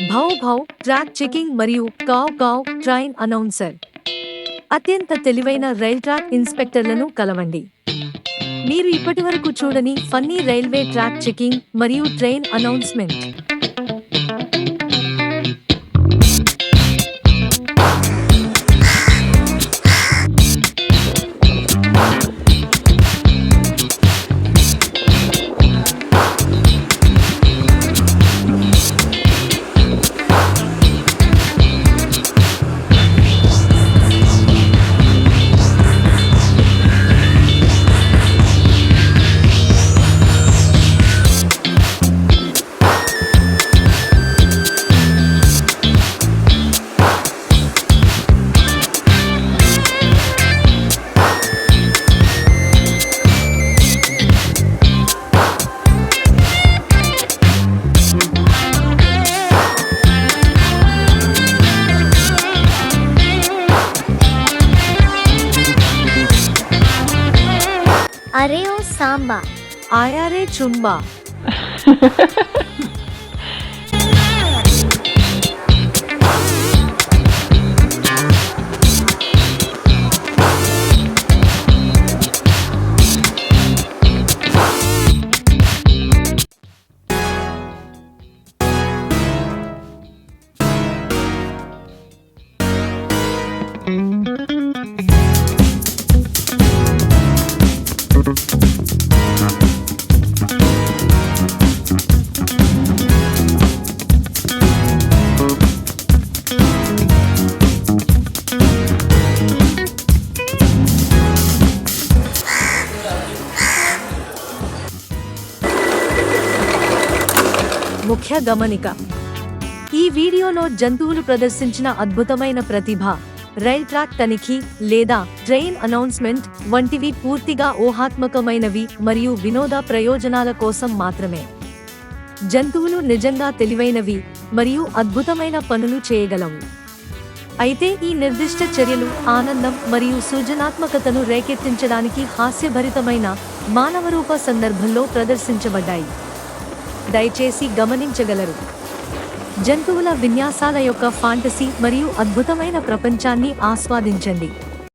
భౌ భౌ track checking మరియు కావ్ కావ్ train announcer. అత్యంత తెలివైన రైల్ ట్రాక్ ఇన్స్పెక్టర్లను కలవండి. మీరు ఇప్పటివరకు చూడని ఫన్నీ రైల్వే ట్రాక్ చెకింగ్ మరియు ట్రైన్ అనౌన్స్మెంట్. అరే ఓ సాంబా, ఆయారే చుంబా. ముఖ్య గమనిక: ఈ వీడియోలో జంతువులు ప్రదర్శించిన అద్భుతమైన ప్రతిభ, రైల్ ట్రాక్ తనిఖీ లేదా ట్రైన్ అనౌన్స్మెంట్ వంటివి పూర్తిగా ఊహాత్మకమైనవి మరియు వినోద ప్రయోజనాల కోసం మాత్రమే. జంతువులు నిజంగా తెలివైనవి మరియు అద్భుతమైన పనులు చేయగలవు. అయితే ఈ నిర్దిష్ట చర్యలు ఆనందం మరియు సృజనాత్మకతను రేకెత్తించడానికి హాస్యభరితమైన మానవరూప సందర్భంలో ప్రదర్శించబడ్డాయి. దయచేసి గమనించగలరు. జంతువుల విన్యాసాల యొక్క ఫాంటసీ మరియు అద్భుతమైన ప్రపంచాన్ని ఆస్వాదించండి.